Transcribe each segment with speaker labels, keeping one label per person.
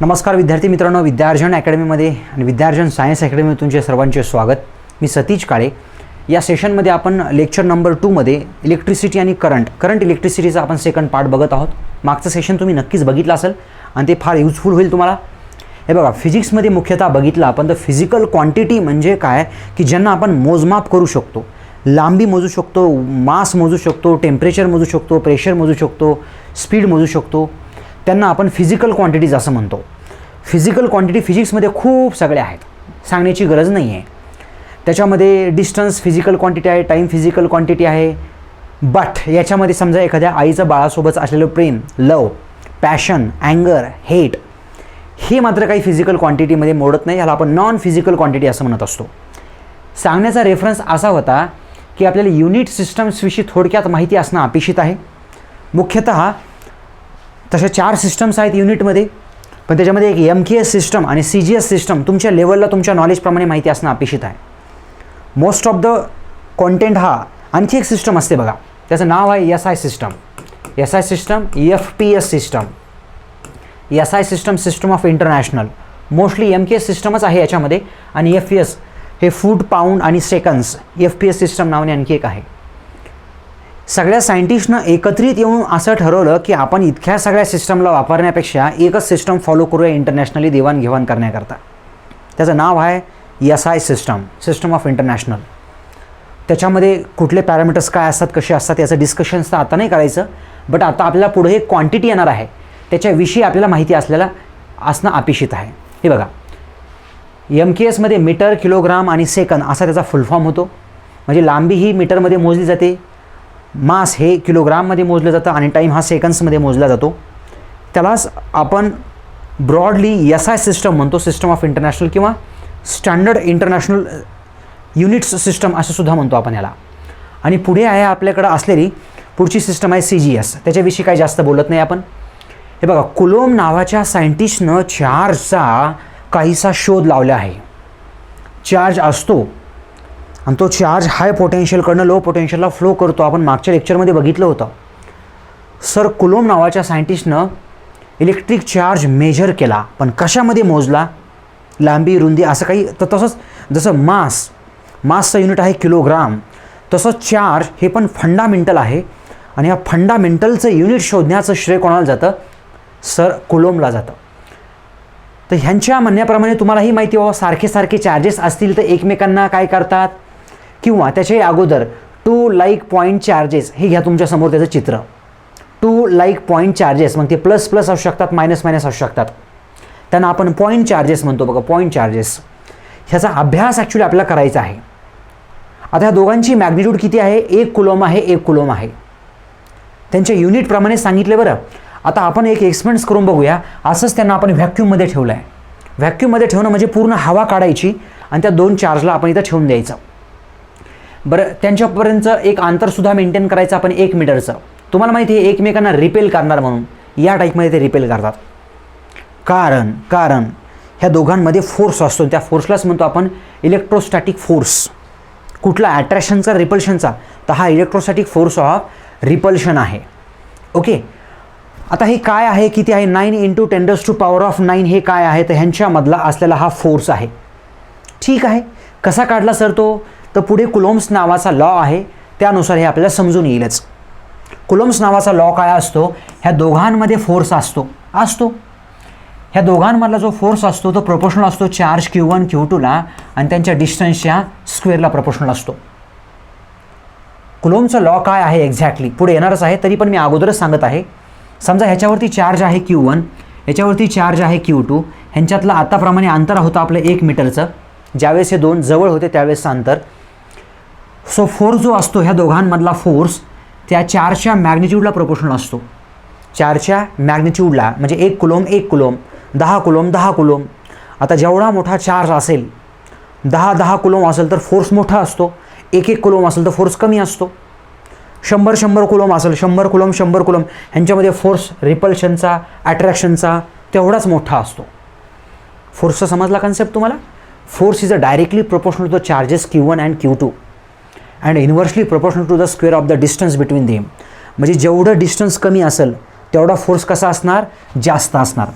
Speaker 1: नमस्कार विद्यार्थी मित्रांनो, विद्यार्जन अकॅडमीमध्ये आणि विद्यार्जन सायन्स अकॅडमीमध्ये तुमचे सर्वांचे स्वागत. मी सतीश काळे. या सेशनमध्ये आपण लेक्चर नंबर 2 मध्ये इलेक्ट्रिसिटी आणि करंट इलेक्ट्रिसिटीचा आपण सेकंड पार्ट बघत आहोत. मागचं सेशन तुम्ही नक्कीच बघितलं असेल आणि ते फार युजफुल होईल तुम्हाला. हे बघा, फिजिक्समध्ये मुख्यतः बघितलं आपण तर फिजिकल क्वांटिटी म्हणजे काय की ज्यांना आपण मोजमाप करू शकतो. लांबी मोजू शकतो, मास मोजू शकतो, टेम्परेचर मोजू शकतो, प्रेशर मोजू शकतो, स्पीड मोजू शकतो, त्यांना आपण फिजिकल क्वांटिटीज असं म्हणतो. फिजिकल क्वांटिटी फिजिक्समध्ये खूप सगळे आहेत, सांगण्याची गरज नाही आहे. त्याच्यामध्ये डिस्टन्स फिजिकल क्वांटिटी आहे, टाईम फिजिकल क्वांटिटी आहे. बट याच्यामध्ये समजा एखाद्या आईचं बाळासोबत असलेलं प्रेम, लव, पॅशन, अँगर, हेट हे मात्र काही फिजिकल क्वांटिटीमध्ये मोडत नाही. ह्याला आपण नॉन फिजिकल क्वांटिटी असं म्हणत असतो. सांगण्याचा रेफरन्स असा होता की आपल्याला युनिट सिस्टम्सविषयी थोडक्यात माहिती असणं अपेक्षित आहे. मुख्यतः तशा 4 सिस्टम्स आहेत युनिटमध्ये, पण त्याच्यामध्ये एक MKS सिस्टम आणि CGS सिस्टम तुमच्या लेवलला तुमच्या नॉलेजप्रमाणे माहिती असणं अपेक्षित आहे. मोस्ट ऑफ द कॉन्टेंट हा आणखी एक सिस्टम असते बघा, त्याचं नाव आहे SI system. SI system, FPS system, SI system system of international. Mostly MKS सिस्टमच आहे याच्यामध्ये. आणि FPS हे फूट, पाऊंड आणि सेकंड्स. FPS सिस्टम नावाने आणखी एक आहे. सगळ्या सायंटिस्टनं एकत्रित येऊन असं ठरवलं की आपण इतक्या सगळ्या सिस्टमला वापरण्यापेक्षा एकच सिस्टम फॉलो करूया इंटरनॅशनली देवाणघेवाण करण्याकरता. त्याचं नाव आहे SI system, system of international. त्याच्यामध्ये कुठले पॅरामीटर्स काय असतात, कसे असतात याचं डिस्कशन्स तर आता नाही करायचं. बट आता आपल्याला पुढे एक क्वांटिटी येणार आहे, त्याच्याविषयी आपल्याला माहिती असणं अपेक्षित आहे. हे बघा, MKSमध्ये मीटर, किलोग्राम आणि सेकंद असा त्याचा फुल फॉर्म होतो. म्हणजे लांबी ही मीटरमध्ये मोजली जाते, मास हे किलोग्राममध्ये मोजलं जातं आणि टाईम हा सेकंड्समध्ये मोजला जातो. त्यालाच आपण ब्रॉडली SI सिस्टम म्हणतो, सिस्टम ऑफ इंटरनॅशनल किंवा स्टँडर्ड इंटरनॅशनल युनिट्स सिस्टम असं सुद्धा म्हणतो आपण याला. आणि पुढे आहे आपल्याकडं असलेली पुढची सिस्टम आहे CGS. त्याच्याविषयी काही जास्त बोलत नाही आपण. हे बघा, कुलोम नावाच्या सायंटिस्टनं चार्जचा काहीसा शोध लावला आहे. चार्ज असतो आणि तो चार्ज हाय पोटेन्शियलकडनं लो पोटेन्शियलला फ्लो करतो. आपण मागच्या लेक्चरमध्ये बघितलं होतं. सर कुलोम नावाच्या सायंटिस्टनं इलेक्ट्रिक चार्ज मेजर केला, पण कशामध्ये मोजला? लांबी, रुंदी असं काही. तर तसंच जसं मासचं युनिट आहे किलोग्राम, तसंच चार्ज हे पण फंडामेंटल आहे. आणि या फंडामेंटलचं युनिट शोधण्याचं श्रेय कोणाला जातं? सर कुलोमला जातं. तर ह्यांच्या म्हणण्याप्रमाणे तुम्हालाही माहिती व्हावं, सारखे सारखे चार्जेस असतील तर एकमेकांना काय करतात, किंवा त्याच्याही अगोदर 2 लाईक पॉईंट चार्जेस हे घ्या तुमच्यासमोर त्याचं चित्र. 2 लाईक पॉईंट चार्जेस, मग ते प्लस प्लस असू शकतात, मायनस मायनस असू शकतात. त्यांना आपण पॉईंट चार्जेस म्हणतो बघा, पॉईंट चार्जेस. ह्याचा अभ्यास ॲक्च्युली आपल्याला करायचा आहे. आता ह्या दोघांची मॅग्निट्यूड किती आहे? 1 कुलोम आहे, 1 कुलोम आहे. त्यांच्या युनिटप्रमाणे सांगितले बरं. आता आपण एक एक्सपेरिमेंट्स करून बघूया. असंच त्यांना आपण व्हॅक्यूममध्ये ठेवलं आहे. व्हॅक्यूममध्ये ठेवणं म्हणजे पूर्ण हवा काढायची आणि त्या 2 चार्जला आपण इथं ठेवून द्यायचं. बरं, त्यांच्यापर्यंत एक अंतरसुद्धा मेंटेन करायचं आपण 1 मीटरचं. तुम्हाला माहिती आहे एकमेकांना रिपेल करणार म्हणून या टाईपमध्ये ते रिपेल करतात. कारण ह्या दोघांमध्ये फोर्स असतो, त्या फोर्सलाच म्हणतो आपण इलेक्ट्रोस्टॅटिक फोर्स. कुठला? अट्रॅक्शनचा, रिपल्शनचा? तर हा इलेक्ट्रोस्टॅटिक फोर्स ऑफ रिपल्शन आहे. ओके. आता हे काय आहे, किती आहे? 9 × 10⁻⁹ हे काय आहे? तर ह्यांच्यामधला असलेला हा फोर्स आहे. ठीक आहे. कसा काढला सर तो? तर पुढे कुलोम्स नावाचा लॉ आहे, त्यानुसार हे आपल्याला समजून येईलच. कुलोम्स नावाचा लॉ काय असतो? ह्या दोघांमध्ये फोर्स असतो. ह्या दोघांमधला जो फोर्स असतो तो प्रोपोर्शनल असतो चार्ज Q1 Q2ला आणि त्यांच्या डिस्टन्सच्या स्क्वेअरला प्रोपोर्शनल असतो. कुलोमचा लॉ काय आहे एक्झॅक्टली पुढे येणारच आहे, तरी पण मी अगोदरच सांगत आहे. समजा ह्याच्यावरती चार्ज आहे Q1, ह्याच्यावरती चार्ज आहे Q2. ह्यांच्यातलं आताप्रमाणे अंतर होतं आपलं 1 मीटरचं. ज्यावेळेस हे 2 जवळ होते त्यावेळेसचं अंतर. सो फोर्स जो असतो ह्या दोघांमधला फोर्स त्या चार्जच्या मॅग्निट्यूडला प्रोपोर्शनल असतो. चार्जच्या मॅग्निट्यूडला म्हणजे 1 कुलोम 1 कुलोम, 10 कुलोम 10 कुलोम. आता जेवढा मोठा चार्ज असेल, 10 कुलोम असेल तर फोर्स मोठा असतो. 1 कुलोम असेल तर फोर्स कमी असतो. 100 कुलोम असेल, 100 कुलोम ह्यांच्यामध्ये फोर्स रिपल्शनचा, अट्रॅक्शनचा तेवढाच मोठा असतो. फोर्सचा समजला कन्सेप्ट तुम्हाला? Force is directly proportional to the charges Q1 and Q2 and inversely proportional to the square of the distance between them. म्हणजे जेवढं डिस्टन्स कमी असेल तेवढा फोर्स कसा असणार? जास्त असणार.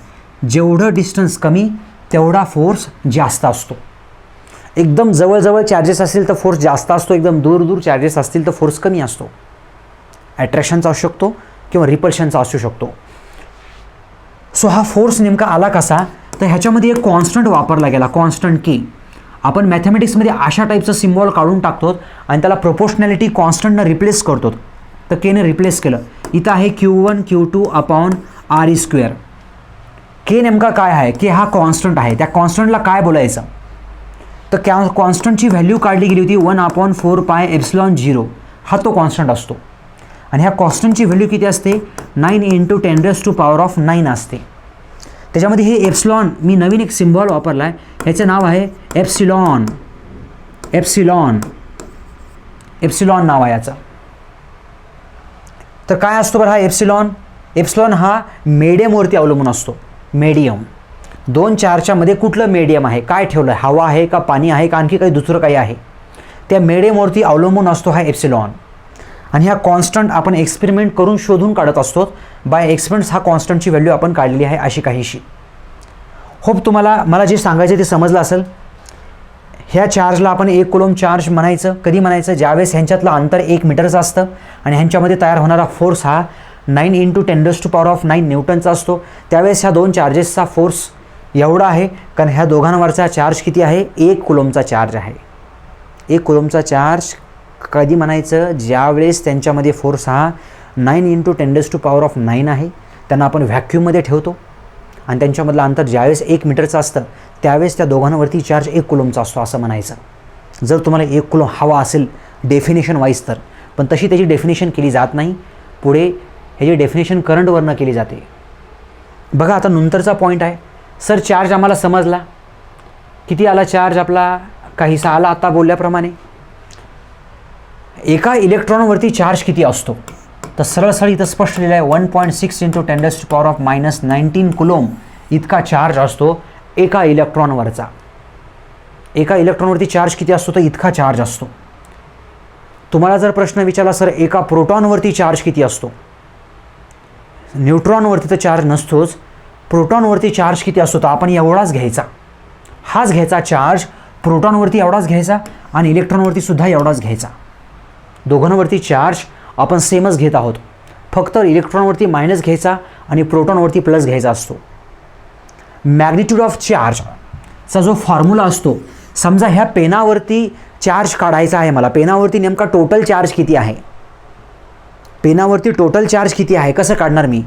Speaker 1: जेवढं डिस्टन्स कमी तेवढा फोर्स जास्त असतो. एकदम जवळजवळ चार्जेस असतील तर फोर्स जास्त असतो, एकदम दूर दूर चार्जेस असतील तर फोर्स कमी असतो. ॲट्रॅक्शनचा असू शकतो किंवा रिपल्शनचा असू शकतो. सो हा फोर्स नेमका आला कसा, तर ह्याच्यामध्ये एक कॉन्स्टंट वापरला गेला, कॉन्स्टंट के. आपण मॅथमॅटिक्समध्ये अशा टाईपचं सिम्बॉल काढून टाकतो आणि त्याला प्रोपोर्शनॅलिटी कॉन्स्टंटनं रिप्लेस करतो. तर केने रिप्लेस केलं. इथं आहे Q1 Q2 अपॉन R². के नेमका काय आहे, के हा कॉन्स्टंट आहे. त्या कॉन्स्टंटला काय बोलायचं, तर कॉन्स्टंटची व्हॅल्यू काढली गेली होती 1/4πε0. हा तो कॉन्स्टंट असतो. आणि ह्या कॉन्स्टंटची व्हॅल्यू किती असते, 9 × 10⁹ असते. त्याच्यामध्ये हे एप्सिलॉन, मी नवीन एक सिम्बॉल वापरला आहे, ह्याचं नाव आहे एप्सिलॉन. एप्सिलॉन एप्सिलॉन नाव आहे याचं. तर काय असतो बरं हा एप्सिलॉन. एप्सिलॉन हा मेडियमवरती अवलंबून असतो. मेडियम, दोन चार्जच्या मध्ये कुठलं मेडियम आहे, काय ठेवलं आहे, हवा आहे का पाणी आहे का आणखी काही दुसरं काही आहे, त्या मेडियमवरती अवलंबून असतो हा एप्सिलॉन. आणि ह्या कॉन्स्टंट आपण एक्सपेरिमेंट करून शोधून काढत असतो. बाय एक्सपेरिमेंट्स हा कॉन्स्टंटची व्हॅल्यू आपण काढलेली आहे अशी काहीशी. होप तुम्हाला मला जे सांगायचं ते समजलं असेल. ह्या चार्जला आपण 1 कुलॉम चार्ज म्हणायचं. कधी म्हणायचं, ज्यावेळेस ह्यांच्यातलं अंतर 1 मीटरचं असतं आणि ह्यांच्यामध्ये तयार होणारा फोर्स हा 9 × 10⁹ न्यूटनचा असतो. त्यावेळेस ह्या दोन चार्जेसचा फोर्स एवढा आहे, कारण ह्या दोघांवरचा चार्ज किती आहे, 1 कुलॉमचा चार्ज आहे. 1 कुलॉमचा चार्ज कधी म्हणायचं, ज्यावेळेस त्यांच्यामध्ये फोर्स हा 9 × 10⁹ आहे. त्यांना आपण व्हॅक्यूममध्ये ठेवतो आणि त्यांच्यामधलं अंतर ज्यावेळेस 1 मीटरचं असतं त्यावेळेस त्या दोघांवरती चार्ज 1 कुलॉमचा असतो असं म्हणायचं. जर तुम्हाला 1 कुलॉम हवा असेल डेफिनेशन वाईज तर, पण तशी त्याची डेफिनेशन केली जात नाही. पुढे ह्याची डेफिनेशन करंटवरनं केली जाते. बघा आता नंतरचा पॉईंट आहे. सर चार्ज आम्हाला समजला, किती आला चार्ज आपला, काहीसा आला आता बोलल्याप्रमाणे. एका इलेक्ट्रॉनवरती चार्ज किती असतो, तर सरळ इथं स्पष्ट लिहिलं आहे 1.6 × 10⁻⁹ कुलॉम इतका चार्ज असतो एका इलेक्ट्रॉनवरचा. एका इलेक्ट्रॉनवरती चार्ज किती असतो, तर इतका चार्ज असतो. तुम्हाला जर प्रश्न विचारला सर एका प्रोटॉनवरती चार्ज किती असतो, न्यूट्रॉनवरती तर चार्ज नसतोच, प्रोटॉनवरती चार्ज किती असतो, तर आपण एवढाच घ्यायचा, हाच घ्यायचा चार्ज. प्रोटॉनवरती एवढाच घ्यायचा आणि इलेक्ट्रॉनवरती सुद्धा एवढाच घ्यायचा. दोघांवरती चार्ज आपण सेमच घेत आहोत, फक्त इलेक्ट्रॉनवरती मायनस घ्यायचा आणि प्रोटॉनवरती प्लस घ्यायचा असतो. मॅग्निट्यूड ऑफ चार्जचा जो फॉर्म्युला असतो, समजा ह्या पेनावरती चार्ज काढायचा आहे मला, पेनावरती नेमका टोटल चार्ज किती आहे, पेनावरती टोटल चार्ज किती आहे कसं काढणार मी,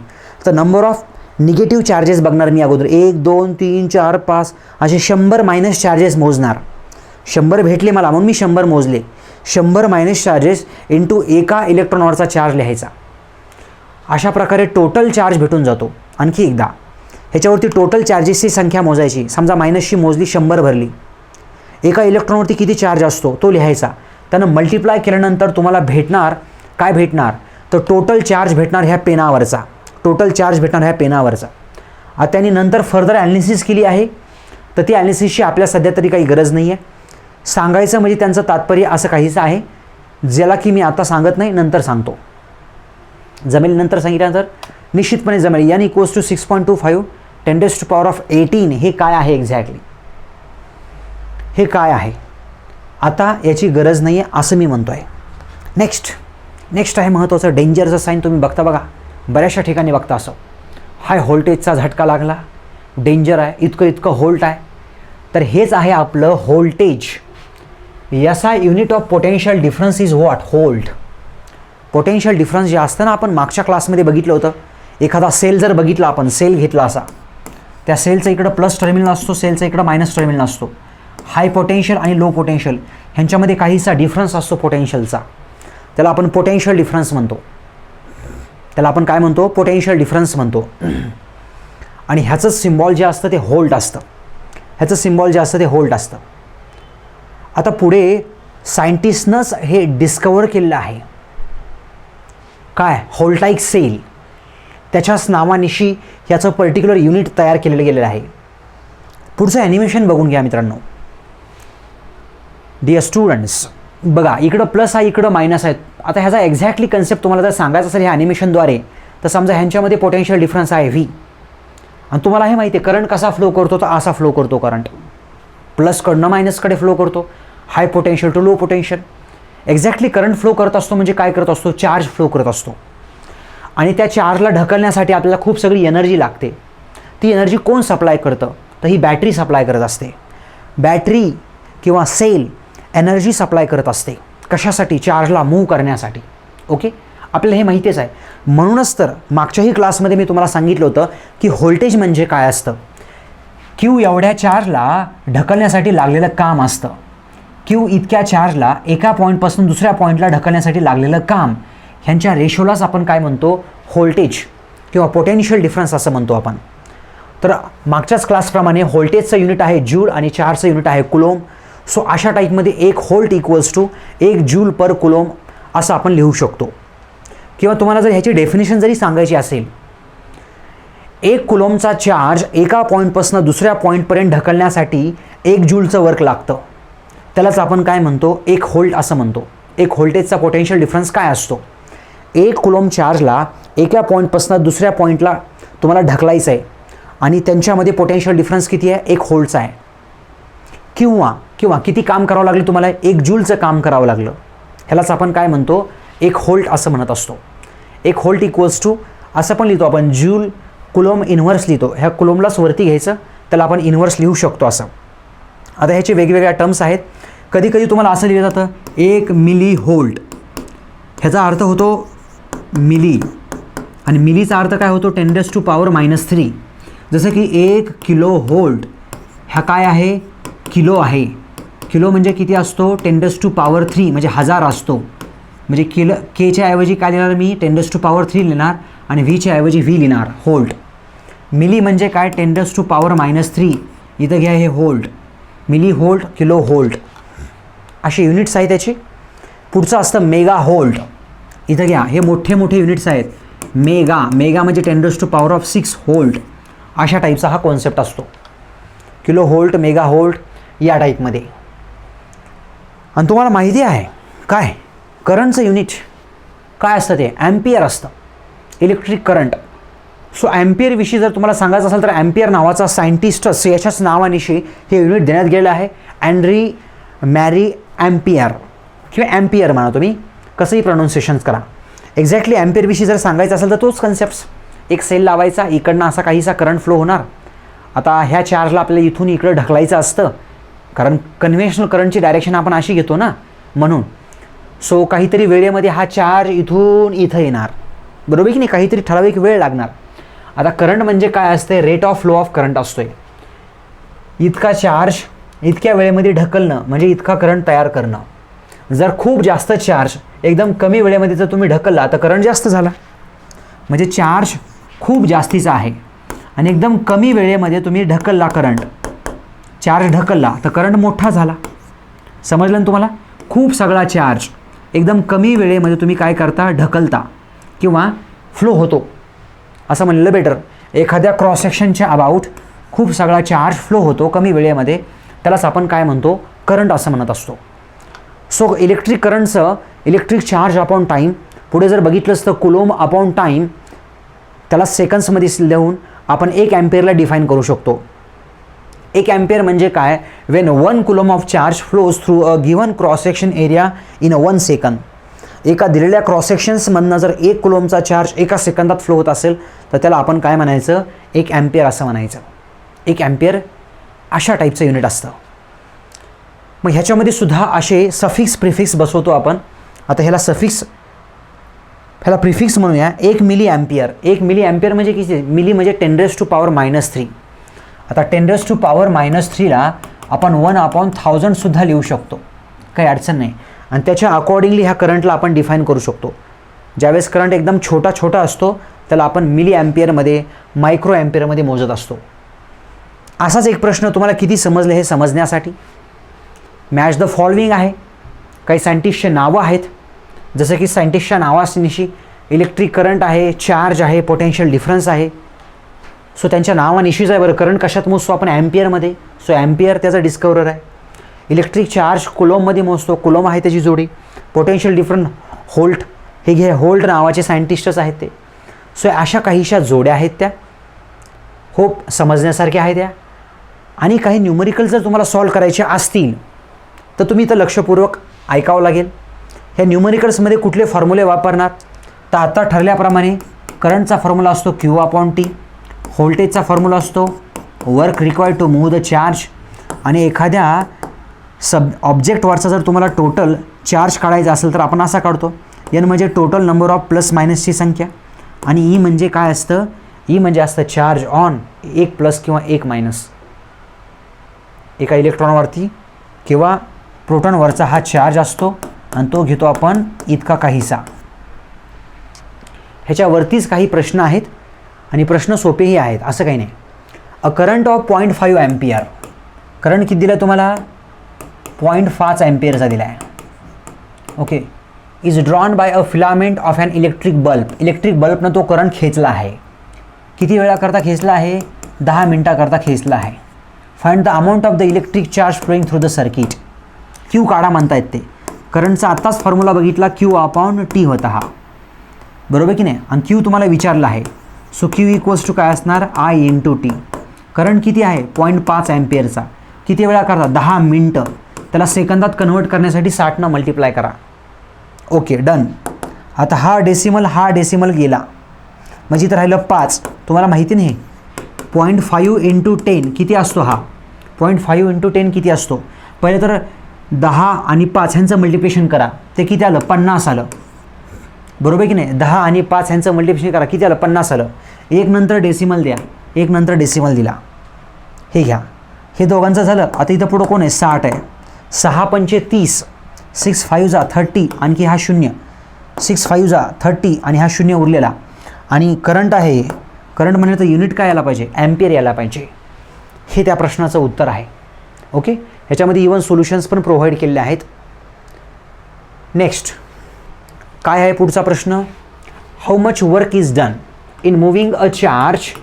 Speaker 1: तर नंबर ऑफ निगेटिव्ह चार्जेस बघणार मी अगोदर. 1 2 3 4 5 असे 100 मायनस चार्जेस मोजणार. 100 भेटले मला म्हणून मी 100 मोजले. 100 मायनस चार्जेस इंटू एका इलेक्ट्रॉनवरचा चार्ज लिहायचा. अशा प्रकारे टोटल चार्ज भेटून जातो. आणखी एकदा ह्याच्यावरती टोटल चार्जेसची संख्या मोजायची. समजा मायनसची मोजली, 100 भरली. एका इलेक्ट्रॉनवरती किती चार्ज असतो तो लिहायचा. त्यानं मल्टिप्लाय केल्यानंतर तुम्हाला भेटणार काय भेटणार, तर टोटल चार्ज भेटणार ह्या पेनावरचा, टोटल चार्ज भेटणार ह्या पेनावरचा. आता त्यांनी नंतर फर्दर ॲनालिसिस केली आहे, तर ती ॲनालिसिसची आपल्या सध्या तरी काही गरज नाही आहे. सांगायचं म्हणजे त्यांचं तात्पर्य असं काहीच आहे, ज्याला की मी आता सांगत नाही, नंतर सांगतो. जमेल नंतर सांगितल्यानंतर निश्चितपणे जमेल. n = 6.25 10⁻18 हे काय आहे एक्झॅक्टली, हे काय आहे आता याची गरज नाही आहे असं मी म्हणतो आहे. नेक्स्ट आहे महत्त्वाचं डेंजरचं साईन. तुम्ही बघता बघा, बऱ्याचशा ठिकाणी बघता असं हाय व्होल्टेजचा झटका लागला, डेंजर आहे, इतकं व्होल्ट आहे. तर हेच आहे आपलं व्होल्टेज. याचा unit of potential difference is what, volt. Potential difference जे असतं ना, आपण मागच्या क्लासमध्ये बघितलं होतं. एखादा सेल जर बघितला, आपण सेल घेतला असा, त्या सेलचं इकडं प्लस टर्मिनल असतो, सेलचं इकडं मायनस टर्मिनल असतो. हाय पोटेन्शियल आणि लो पोटेन्शियल ह्यांच्यामध्ये काहीसा डिफरन्स असतो पोटेन्शियलचा, त्याला आपण पोटेन्शियल डिफरन्स म्हणतो. त्याला आपण काय म्हणतो, पोटेन्शियल डिफरन्स म्हणतो. आणि ह्याचं सिम्बॉल जे असतं ते व्होल्ट असतं. ह्याचं सिम्बॉल जे असतं ते व्होल्ट असतं. आता पुढे सायंटिस्टनंच हे डिस्कवर केलेलं आहे, काय, व्होल्टाईक सेल. त्याच्याच नावानिशी ह्याचं पर्टिक्युलर युनिट तयार गेलेलं आहे. पुढचं ॲनिमेशन बघून घ्या मित्रांनो. डिअर स्टुडंट्स, बघा इकडं प्लस आहे, इकडं मायनस आहेत. आता ह्याचा एक्झॅक्टली कन्सेप्ट तुम्हाला जर सांगायचं असेल ह्या ॲनिमेशनद्वारे, तर समजा ह्यांच्यामध्ये पोटेन्शियल डिफरन्स आहे V आणि तुम्हाला हे माहिती आहे करंट कसा फ्लो करतो, तर असा फ्लो करतो करंट, प्लसकडनं मायनसकडे फ्लो करतो, high potential to low potential. Exactly current flow करत असतो म्हणजे काय करत असतो, चार्ज फ्लो करत असतो. आणि त्या चार्जला ढकलण्यासाठी आपल्याला खूप सगळी एनर्जी लागते. ती एनर्जी कोण सप्लाय करतं, तर ही बॅटरी सप्लाय करत असते. बॅटरी किंवा सेल एनर्जी सप्लाय करत असते. कशासाठी, चार्जला मूव्ह करण्यासाठी. ओके, आपल्याला हे माहितीच आहे. म्हणूनच तर मागच्याही क्लासमध्ये मी तुम्हाला सांगितलं होतं की व्होल्टेज म्हणजे काय असतं. क्यू एवढ्या चार्जला ढकलण्यासाठी लागलेलं काम असतं. क्यू इतक्या चार्जला एका पॉईंटपासून दुसऱ्या पॉईंटला ढकलण्यासाठी लागलेलं काम, ह्यांच्या रेशोलाच आपण काय म्हणतो, व्होल्टेज किंवा पोटेन्शियल डिफरन्स असं म्हणतो आपण. तर मागच्याच क्लासप्रमाणे व्होल्टेजचं युनिट आहे जूल आणि चार्जचं युनिट आहे कुलोम. सो अशा टाईपमध्ये 1 volt equals to 1 joule per coulomb असं आपण लिहू शकतो. किंवा तुम्हाला जर ह्याची डेफिनेशन जरी सांगायची असेल, 1 कुलोमचा चार्ज एका पॉईंटपासून दुसऱ्या पॉईंटपर्यंत ढकलण्यासाठी 1 जूलचं वर्क लागतं. त्यालाच आपण काय म्हणतो, 1 व्होल्ट असं म्हणतो. 1 व्होल्टेजचा पोटेन्शियल डिफरन्स काय असतो, 1 कुलोम चार्जला एका पॉईंटपासून दुसऱ्या पॉईंटला तुम्हाला ढकलायचं आहे आणि त्यांच्यामध्ये पोटेन्शियल डिफरन्स किती आहे, 1 व्होल्टचा आहे. किंवा किती काम करावं लागलं तुम्हाला, 1 जूलचं काम करावं लागलं. ह्यालाच आपण काय म्हणतो, 1 व्होल्ट असं म्हणत असतो. 1 व्होल्ट इक्वल्स टू असं पण लिहितो आपण, जूल कुलोम इन्व्हर्स लिहितो. ह्या कुलोमलाच वरती घ्यायचं, त्याला आपण इन्व्हर्स लिहू शकतो असं. आता ह्याचे वेगवेगळ्या टर्म्स आहेत. कधी कधी तुम्हाला असं लिहिलं जातं 1 मिली व्होल्ट, ह्याचा अर्थ होतो मिली, आणि मिलीचा अर्थ काय होतो, 10⁻⁻³ जसं की 1 किलो व्होल्ट ह्या काय आहे, किलो आहे. किलो म्हणजे किती असतो, 10⁻³ म्हणजे 1000 असतो. म्हणजे केच्या ऐवजी काय लिहिणार मी, 10⁻³ लिहिणार आणि व्हीच्या ऐवजी व्ही लिहिणार, व्होल्ट. मिली म्हणजे काय, 10⁻⁻³ इथं घ्या हे volt, milli volt, kilo volt असे युनिट्स आहेत त्याचे. पुढचं असतं मेगा व्होल्ट, इथं घ्या हे मोठे मोठे युनिट्स आहेत. मेगा म्हणजे 10⁻⁶ व्होल्ट अशा टाईपचा हा कॉन्सेप्ट असतो. किलो व्होल्ट, मेगा व्होल्ट या टाईपमध्ये. आणि तुम्हाला माहिती आहे काय, करंटचं युनिट काय असतं, ते ॲम्पियर असतं, इलेक्ट्रिक करंट. सो ॲम्पियरविषयी जर तुम्हाला सांगायचं असेल तर ॲम्पियर नावाचा सायंटिस्टच याच्याच नावानिशी हे युनिट देण्यात गेलेलं आहे, अँड्री मॅरी ॲम्पियर किंवा ॲम्पियर म्हणा, तुम्ही कसंही प्रोनाऊन्सिएशन करा. एक्झॅक्टली ॲम्पियरविषयी जर सांगायचं असेल तर तोच कन्सेप्ट, एक सेल लावायचा, इकडनं असा काहीसा करंट फ्लो होणार. आता ह्या चार्जला आपल्याला इथून इकडं ढकलायचं असतं, कारण कन्व्हेन्शनल करंटची डायरेक्शन आपण अशी घेतो ना, म्हणून. सो काहीतरी वेळेमध्ये हा चार्ज इथून इथं येणार, बरोबर की नाही, काहीतरी ठराविक वेळ लागणार. आता करंट म्हणजे काय असते, rate of flow of current असतोय. इतका चार्ज इतक्या वेळेमध्ये ढकलणं म्हणजे इतका करंट तयार करणं. जर खूप जास्त चार्ज एकदम कमी वेळेमध्ये जर तुम्ही ढकलला तर करंट जास्त झाला, म्हणजे चार्ज खूप जास्तीचा आहे आणि एकदम कमी वेळेमध्ये तुम्ही ढकलला करंट, चार्ज ढकलला तर करंट मोठा झाला. समजलं ना तुम्हाला, खूप सगळा चार्ज एकदम कमी वेळेमध्ये तुम्ही काय करता, ढकलता किंवा फ्लो होतो असं म्हणलेलं बेटर. एखाद्या क्रॉस सेक्शनच्या अबाउट खूप सगळा चार्ज फ्लो होतो कमी वेळेमध्ये, त्यालाच आपण काय म्हणतो, करंट असं म्हणत असतो. सो इलेक्ट्रिक करंटचं इलेक्ट्रिक चार्ज अपॉन टाईम, पुढे जर बघितलंच तर कुलोम अपॉन टाईम, त्याला सेकंड्समध्ये लिहून आपण 1 ॲम्पियरला डिफाईन करू शकतो. 1 ॲम्पियर म्हणजे काय, Wien 1 coulomb of charge flows through a given cross section area in 1 second. एका दिलेल्या क्रॉस सेक्शन्समधनं जर 1 कुलोमचा चार्ज एका सेकंदात फ्लो होत असेल तर त्याला आपण काय म्हणायचं, 1 ॲम्पियर असं म्हणायचं. 1 ॲम्पियर अशा टाईपचं युनिट असतं. मग ह्याच्यामध्ये सुद्धा असे सफिक्स प्रिफिक्स बसवतो आपण. आता ह्याला प्रिफिक्स म्हणूया, 1 मिली ॲम्पियर. 1 मिली ॲम्पियर म्हणजे किती, मिली म्हणजे 10⁻⁻³ आता 10⁻⁻³ ला आपण 1/1000 सुद्धा लिहू शकतो, काही अडचण नाही. आणि त्याच्या अकॉर्डिंगली ह्या करंटला आपण डिफाईन करू शकतो. ज्यावेळेस करंट एकदम छोटा असतो त्याला आपण मिली ॲम्पियरमध्ये, मायक्रो ॲम्पियरमध्ये मोजत असतो. असाच एक प्रश्न तुम्हाला किती समजले हे समजण्यासाठी मॅच द फॉलोइंग आहे. काही सायंटिस्टचे नावं आहेत, जसं की सायंटिस्टच्या नावानिशी इलेक्ट्रिक करंट आहे, चार्ज आहे, पोटेन्शियल डिफरन्स आहे. सो त्यांच्या नावानिशीच आहे बरं. करंट कशात मोजतो आपण, ॲम्पियरमध्ये. सो ॲम्पियर त्याचा डिस्कवरर आहे. इलेक्ट्रिक चार्ज कुलोममध्ये मोजतो, कुलोम आहे त्याची जोडी. पोटेन्शियल डिफरन्स व्होल्ट, हे घे, व्होल्ट नावाचे सायंटिस्टच आहेत ते. सो अशा काहीशा जोड्या आहेत त्या. होप समजण्यासारखे आहे त्या. आणि काही न्यूमरिकल जर तुम्हाला सॉल्व करायचे असतील तर तुम्ही इथं लक्षपूर्वक ऐकावं लागेल. ह्या न्यूमरिकल्समध्ये कुठले फॉर्म्युले वापरणार, तर आता ठरल्याप्रमाणे करंटचा फॉर्म्युला असतो Q/T, व्होल्टेजचा फॉर्म्युला असतो work required to move the charge, आणि एखाद्या ऑब्जेक्टवरचा जर तुम्हाला टोटल चार्ज काढायचा असेल तर आपण असा काढतो. N म्हणजे टोटल नंबर ऑफ प्लस मायनसची संख्या, आणि E म्हणजे काय असतं, E म्हणजे असतं चार्ज ऑन, एक प्लस किंवा एक मायनस. एका इलेक्ट्रॉनवरती किंवा प्रोटॉनवरचा हा चार्ज असतो आणि तो घेतो आपण इतका काहीसा. ह्याच्यावरतीच काही प्रश्न आहेत आणि प्रश्न सोपेही आहेत, असं काही नाही. A current of 0.5 ampere, current किती दिला तुम्हाला, 0.5 ॲम्पियरचा दिला आहे. Okay, is drawn by a filament of an electric bulb. Electric बल्बनं तो करंट खेचला आहे. किती वेळाकरता खेचला आहे, 10 मिनिटाकरता खेचला आहे. Find the amount of the electric charge flowing through the circuit. Q काढा म्हणतायत ते. करंटचा आत्ताच फॉर्म्युला बघितला, Q/T होता हा, बरोबर की नाही. आणि Q तुम्हाला विचारला आहे, सो Q इक्वल्स टू काय असणार, I/T. करंट किती आहे, 0.5 ॲम्पियरचा. किती वेळा करता, 10 मिनटं. त्याला सेकंदात कन्वर्ट करण्यासाठी 60 मल्टिप्लाय करा. Okay, done. आता हा डेसिमल गेला, म्हणजे इथं राहिलं 5. तुम्हाला माहिती नाही 0.5 × 10 किती असतो, हा 0.5 × 10 किती असतो. पहिले तर 10 आणि 5 ह्यांचं मल्टिप्लिकेशन करा, ते किती आलं, 50 आलं, बरोबर की नाही. 10 आणि 5 ह्यांचं मल्टिप्लिकेशन करा, किती आलं, 50 आलं. एक नंतर डेसिमल द्या, एक नंतर डेसिमल दिला. हे घ्या, हे दोघांचं झालं. आता इथं पुढं कोण आहे, 60 आहे. 6 पंचे 30, 6 5 जा 30, आणखी हा 0, 6 5 जा 30 आणि हा 0 उरलेला. आणि करंट आहे, करंट म्हणलं तर युनिट काय यायला पाहिजे, ॲम्पियर यायला पाहिजे. हे त्या प्रश्नाचं उत्तर आहे. ओके, ह्याच्यामध्ये इवन सोल्युशन्स पण प्रोव्हाइड केलेले आहेत. नेक्स्ट काय आहे पुढचा प्रश्न, how much work is done in moving a charge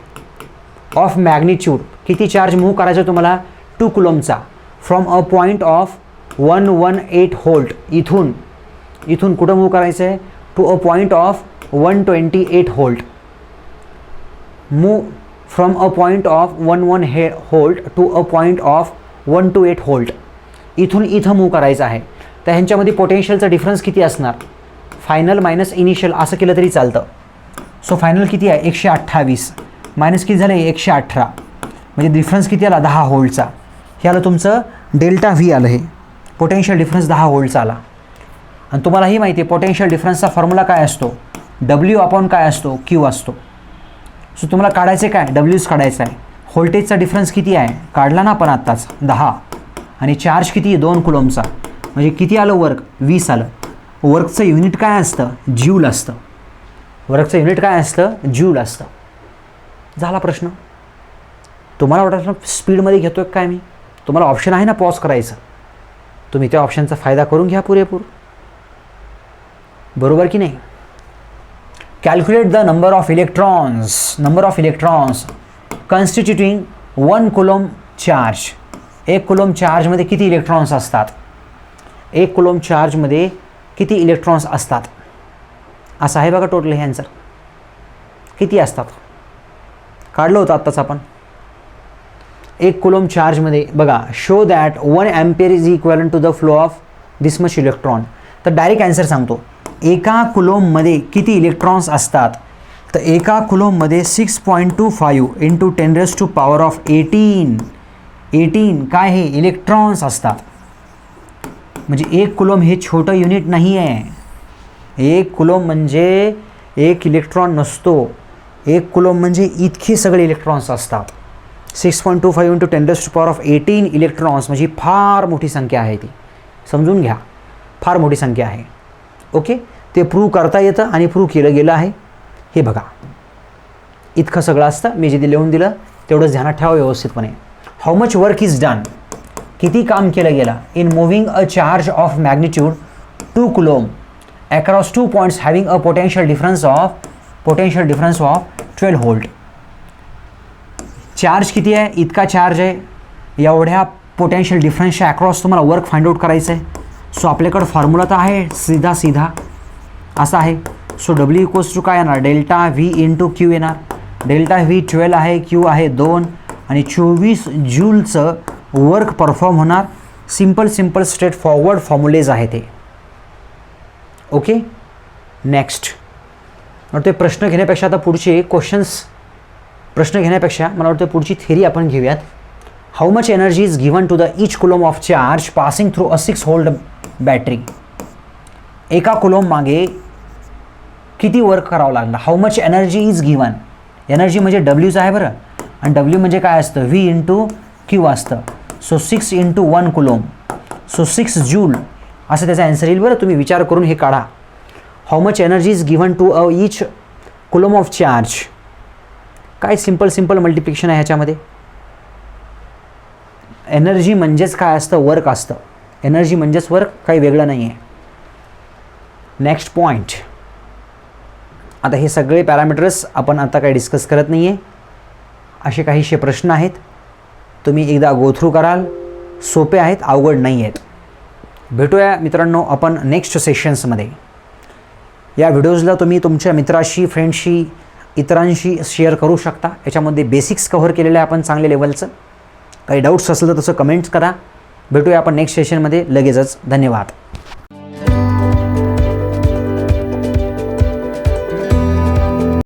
Speaker 1: of magnitude. किती चार्ज मूव्ह करायचा तुम्हाला, 2 कुलॉमचा, from a point of 118 volt. इथून कुठं मूव्ह करायचं आहे, to a point of 128 volt. Move from a point of 118 volt to a point of 128 volt. इथं move करायचं आहे. तर ह्यांच्यामध्ये पोटेन्शियलचा डिफरन्स किती असणार, फायनल मायनस इनिशियल असं केलं तरी चालतं. सो फायनल किती आहे, 128 मायनस किती झालं, 118, म्हणजे डिफरन्स किती आला, 10 व्होल्टचा. हे आलं तुमचं ΔV आलं, हे पोटेन्शियल डिफरन्स 10 व्होल्टचा आला. आणि तुम्हालाही माहिती आहे पोटेन्शियल डिफरन्सचा फॉर्म्युला काय असतो, W/ काय असतो, Q असतो. सो तुम्हाला काढायचं काय, W's काढायचा आहे. व्होल्टेजचा डिफरन्स किती आहे, काढला ना आपण आत्ताच, 10, आणि चार्ज किती आहे, 2 कुलॉमचा, म्हणजे किती आलं वर्क, 20 आलं. वर्कचं युनिट काय असतं, ज्यूल असतं. वर्कचं युनिट काय असतं, ज्यूल असतं. झाला प्रश्न. तुम्हाला वाटतं स्पीडमध्ये घेतो आहे काय मी, तुम्हाला ऑप्शन आहे ना पॉज करायचं, तुम्ही त्या ऑप्शनचा फायदा करून घ्या पुरेपूर, बरोबर की नाही. Calculate the number of electrons constituting 1 coulomb charge. 1 coulomb चार्जमध्ये किती इलेक्ट्रॉन्स असतात, 1 कुलॉम चार्जमध्ये किती इलेक्ट्रॉन्स असतात, असं आहे बघा टोटल हे आन्सर. किती असतात, काढलं होतं आत्ताच आपण. 1 कुलॉम चार्जमध्ये बघा, show that 1 ampere is equal to the flow of this much electron. तर डायरेक्ट आन्सर सांगतो, एका कुलॉममध्ये किती इलेक्ट्रॉन्स असतात. तर एका कुलॉममध्ये 6.25 × 10⁻18 काय हे इलेक्ट्रॉन्स असतात. म्हणजे 1 कुलॉम हे छोटं युनिट नाही आहे. 1 कुलॉम म्हणजे 1 इलेक्ट्रॉन नसतो. 1 कुलॉम म्हणजे इतके सगळे इलेक्ट्रॉन्स असतात. 6.25 × 10⁻18 इलेक्ट्रॉन्स म्हणजे फार मोठी संख्या आहे ती, समजून घ्या, फार मोठी संख्या आहे. ओके, ते प्रूव्ह करता येतं आणि प्रूव्ह केलं गेलं आहे. हे बघा, इतकं सगळं असतं. मी जे लिहून दिलं तेवढंच ध्यानात ठेवा व्यवस्थितपणे. How much work is done, किती काम केलं गेलं, in moving a charge of magnitude 2 Coulomb across 2 points having a potential difference of 12 volt. Charge किती आहे, इतका चार्ज आहे, एवढ्या पोटेन्शियल डिफरन्सच्या अक्रॉस तुम्हाला वर्क फाइंड आउट करायचं आहे. सो आपल्याकडं फॉर्म्युला तर आहे सीधा असा आहे. सो W इक्वल्स टू काय येणार, ΔV × Q येणार. डेल्टा व्ही 12 आहे, क्यू आहे 2 आणि 24 जूलचं वर्क परफॉर्म होणार. सिंपल स्ट्रेट फॉरवर्ड फॉर्म्युलेज आहे ते. Okay, next. वाटते प्रश्न घेण्यापेक्षा आता पुढचे प्रश्न घेण्यापेक्षा मला वाटतं पुढची थेरी आपण घेऊयात. How much energy is given to the each coulomb of charge passing through a 6 volt battery. एका कुलॉम मागे किती वर्क करावं लागलं. How much energy is given. Energy म्हणजे डब्ल्यूच आहे बरं, आणि डब्ल्यू म्हणजे काय असतं, व्ही इंटू क्यू असतं. So 6 into 1 coulomb, so 6 joule असं त्याचा आन्सर येईल बरं. तुम्ही विचार करून हे काढा. How much energy is given to a each coulomb of charge. काय सिंपल मल्टिप्लिकेशन आहे ह्याच्यामध्ये. एनर्जी म्हणजेच काय असतं, वर्क असतं. एनर्जी म्हणजेच वर्क, काही वेगळं नाही आहे. Next point. आता हे सगळे पॅरामीटर्स आपण आता काही डिस्कस करत नाही आहे. असे काहीशे प्रश्न आहेत, तुम्ही एकदा गो थ्रू कराल. सोपे आहेत, अवघड नाही आहेत. भेटूया मित्रांनो आपण नेक्स्ट सेशन्समध्ये. या व्हिडिओजला तुम्ही तुमच्या मित्राशी, फ्रेंडशी, इतरांशी शेअर करू शकता. याच्यामध्ये बेसिक्स कव्हर केलेलं आहे आपण चांगल्या लेवलचं. काही डाऊट्स असलं तर तसं कमेंट्स करा. भेटूया आपण नेक्स्ट सेशनमध्ये लगेचच. धन्यवाद.